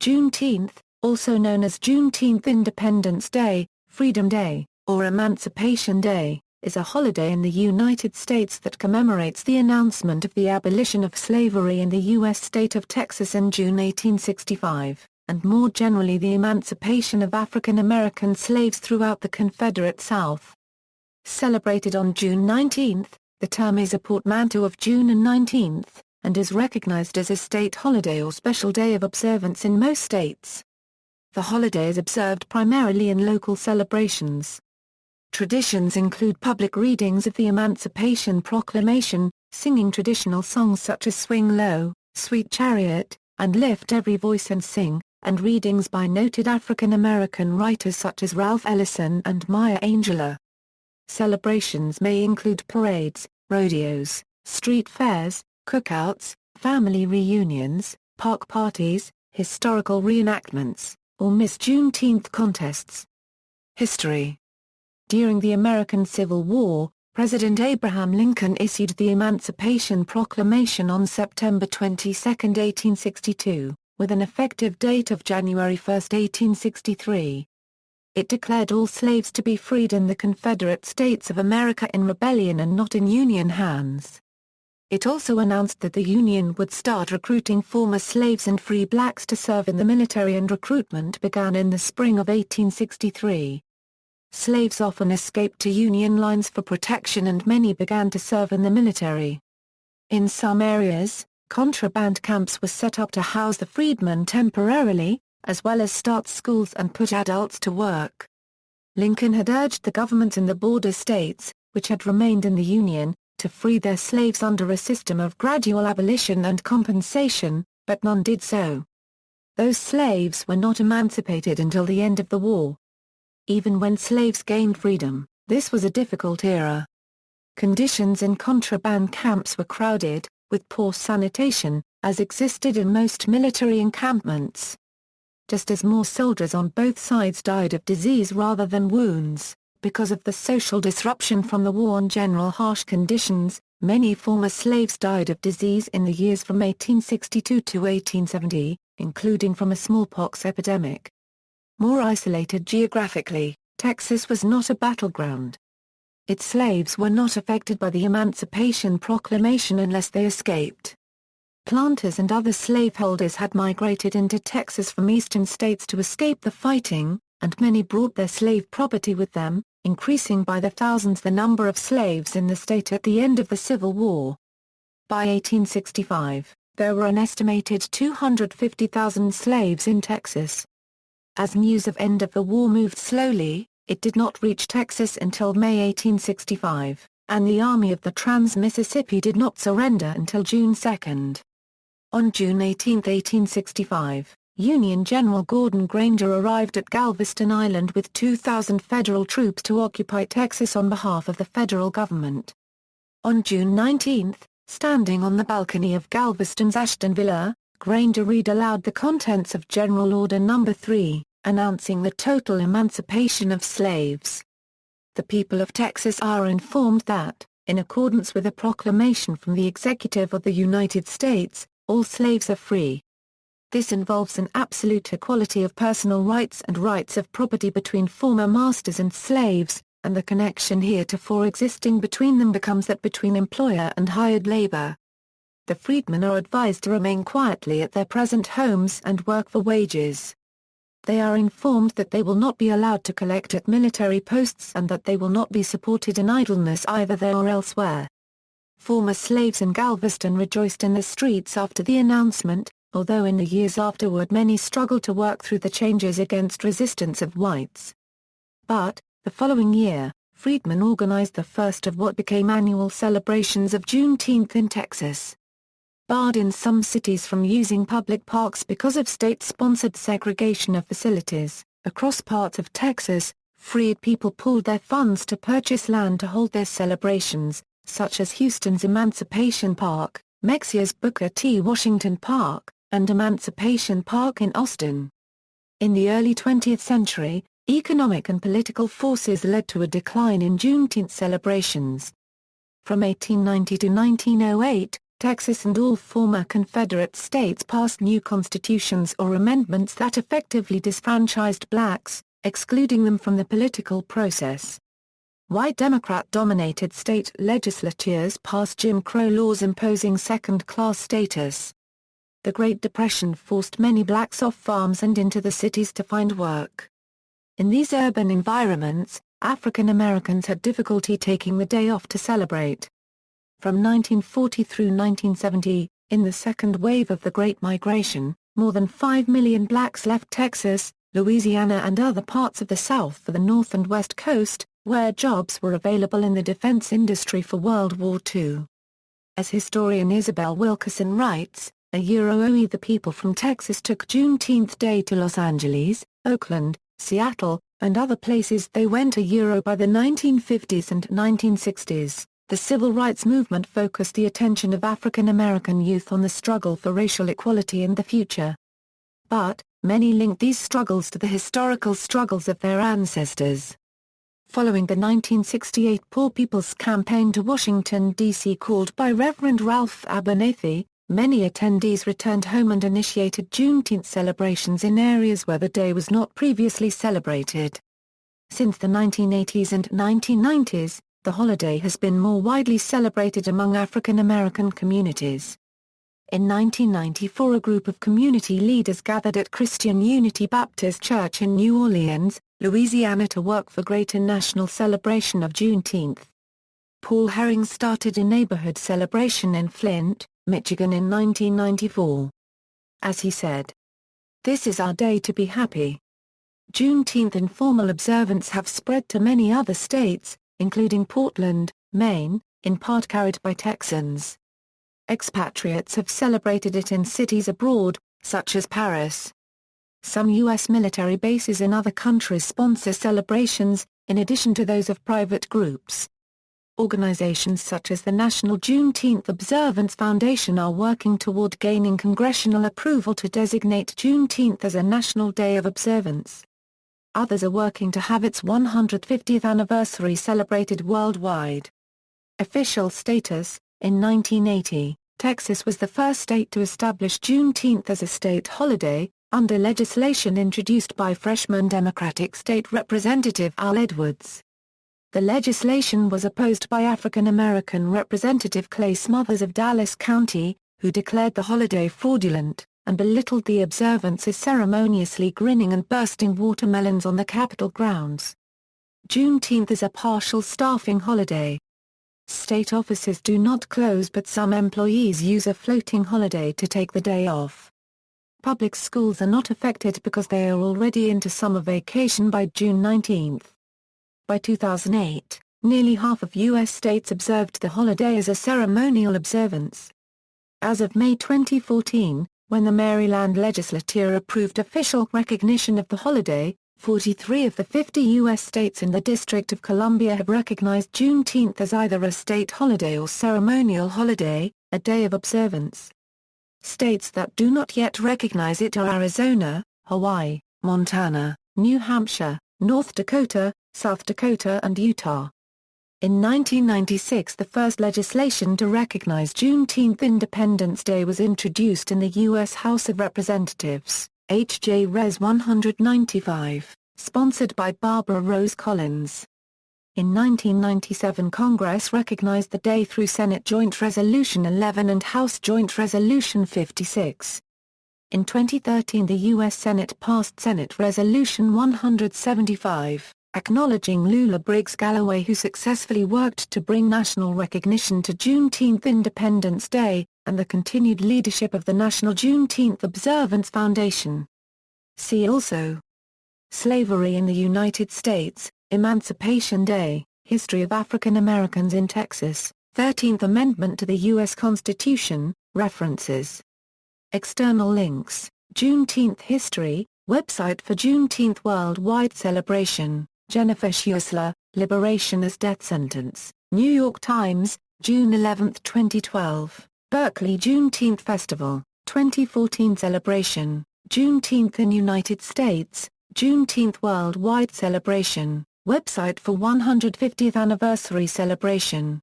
Juneteenth, also known as Juneteenth Independence Day, Freedom Day, or Emancipation Day, is a holiday in the United States that commemorates the announcement of the abolition of slavery in the U.S. state of Texas in June 1865, and more generally the emancipation of African American slaves throughout the Confederate South. Celebrated on June 19, the term is a portmanteau of June and 19th, and is recognized as a state holiday or special day of observance in most states. The holiday is observed primarily in local celebrations. Traditions include public readings of the Emancipation Proclamation, singing traditional songs such as Swing Low, Sweet Chariot, and Lift Every Voice and Sing, and readings by noted African American writers such as Ralph Ellison and Maya Angelou. Celebrations may include parades, rodeos, street fairs, cookouts, family reunions, park parties, historical reenactments, or Miss Juneteenth contests. History. During the American Civil War, President Abraham Lincoln issued the Emancipation Proclamation on September 22, 1862, with an effective date of January 1, 1863. It declared all slaves to be freed in the Confederate States of America in rebellion and not in Union hands. It also announced that the Union would start recruiting former slaves and free blacks to serve in the military, and recruitment began in the spring of 1863. Slaves often escaped to Union lines for protection and many began to serve in the military. In some areas, contraband camps were set up to house the freedmen temporarily, as well as start schools and put adults to work. Lincoln had urged the governments in the border states, which had remained in the Union, to free their slaves under a system of gradual abolition and compensation, but none did so. Those slaves were not emancipated until the end of the war. Even when slaves gained freedom, this was a difficult era. Conditions in contraband camps were crowded, with poor sanitation, as existed in most military encampments. Just as more soldiers on both sides died of disease rather than wounds, because of the social disruption from the war and general harsh conditions, many former slaves died of disease in the years from 1862 to 1870, including from a smallpox epidemic. More isolated geographically, Texas was not a battleground. Its slaves were not affected by the Emancipation Proclamation unless they escaped. Planters and other slaveholders had migrated into Texas from eastern states to escape the fighting, and many brought their slave property with them, increasing by the thousands the number of slaves in the state at the end of the Civil War. By 1865, there were an estimated 250,000 slaves in Texas. As news of end of the war moved slowly, it did not reach Texas until May 1865, and the Army of the Trans-Mississippi did not surrender until June 2. On June 18, 1865, Union General Gordon Granger arrived at Galveston Island with 2,000 federal troops to occupy Texas on behalf of the federal government. On June 19, standing on the balcony of Galveston's Ashton Villa, Granger read aloud the contents of General Order No. 3, announcing the total emancipation of slaves. The people of Texas are informed that, in accordance with a proclamation from the Executive of the United States, all slaves are free. This involves an absolute equality of personal rights and rights of property between former masters and slaves, and the connection heretofore existing between them becomes that between employer and hired labor. The freedmen are advised to remain quietly at their present homes and work for wages. They are informed that they will not be allowed to collect at military posts and that they will not be supported in idleness either there or elsewhere. Former slaves in Galveston rejoiced in the streets after the announcement, although in the years afterward many struggled to work through the changes against resistance of whites. But, the following year, freedmen organized the first of what became annual celebrations of Juneteenth in Texas. Barred in some cities from using public parks because of state-sponsored segregation of facilities, across parts of Texas, freed people pooled their funds to purchase land to hold their celebrations, such as Houston's Emancipation Park, Mexico's Booker T. Washington Park, and Emancipation Park in Austin. In the early 20th century, economic and political forces led to a decline in Juneteenth celebrations. From 1890 to 1908, Texas and all former Confederate states passed new constitutions or amendments that effectively disfranchised blacks, excluding them from the political process. White Democrat-dominated state legislatures passed Jim Crow laws imposing second-class status. The Great Depression forced many blacks off farms and into the cities to find work. In these urban environments, African Americans had difficulty taking the day off to celebrate. From 1940 through 1970, in the second wave of the Great Migration, more than 5 million blacks left Texas, Louisiana and other parts of the South for the North and West Coast, where jobs were available in the defense industry for World War II. As historian Isabel Wilkerson writes, the people from Texas took Juneteenth Day to Los Angeles, Oakland, Seattle, and other places they went by the 1950s and 1960s. The civil rights movement focused the attention of African American youth on the struggle for racial equality and the future. But, many linked these struggles to the historical struggles of their ancestors. Following the 1968 Poor People's Campaign to Washington, D.C. called by Reverend Ralph Abernathy, many attendees returned home and initiated Juneteenth celebrations in areas where the day was not previously celebrated. Since the 1980s and 1990s, the holiday has been more widely celebrated among African American communities. In 1994, a group of community leaders gathered at Christian Unity Baptist Church in New Orleans, Louisiana to work for greater national celebration of Juneteenth. Paul Herring started a neighborhood celebration in Flint, Michigan in 1994. As he said, "This is our day to be happy." Juneteenth informal observance have spread to many other states, including Portland, Maine, in part carried by Texans. Expatriates have celebrated it in cities abroad, such as Paris. Some U.S. military bases in other countries sponsor celebrations, in addition to those of private groups. Organizations such as the National Juneteenth Observance Foundation are working toward gaining congressional approval to designate Juneteenth as a national day of observance. Others are working to have its 150th anniversary celebrated worldwide. Official status: in 1980, Texas was the first state to establish Juneteenth as a state holiday, under legislation introduced by freshman Democratic State Representative Al Edwards. The legislation was opposed by African American Representative Clay Smothers of Dallas County, who declared the holiday fraudulent, and belittled the observance as ceremoniously grinning and bursting watermelons on the Capitol grounds. Juneteenth is a partial staffing holiday. State offices do not close, but some employees use a floating holiday to take the day off. Public schools are not affected because they are already into summer vacation by June 19. By 2008, nearly half of U.S. states observed the holiday as a ceremonial observance. As of May 2014, when the Maryland legislature approved official recognition of the holiday, 43 of the 50 U.S. states and the District of Columbia have recognized Juneteenth as either a state holiday or ceremonial holiday, a day of observance. States that do not yet recognize it are Arizona, Hawaii, Montana, New Hampshire, North Dakota, South Dakota and Utah. In 1996, the first legislation to recognize Juneteenth Independence Day was introduced in the U.S. House of Representatives, H.J. Res. 195, sponsored by Barbara Rose Collins. In 1997, Congress recognized the day through Senate Joint Resolution 11 and House Joint Resolution 56. In 2013, the U.S. Senate passed Senate Resolution 175. Acknowledging Lula Briggs Galloway, who successfully worked to bring national recognition to Juneteenth Independence Day, and the continued leadership of the National Juneteenth Observance Foundation. See also: Slavery in the United States, Emancipation Day, History of African Americans in Texas, 13th Amendment to the U.S. Constitution, References. External links: Juneteenth History, website for Juneteenth Worldwide Celebration. Jennifer Schuessler, Liberation as Death Sentence, New York Times, June 11, 2012, Berkeley Juneteenth Festival, 2014 Celebration, Juneteenth in United States, Juneteenth Worldwide Celebration, website for 150th Anniversary Celebration.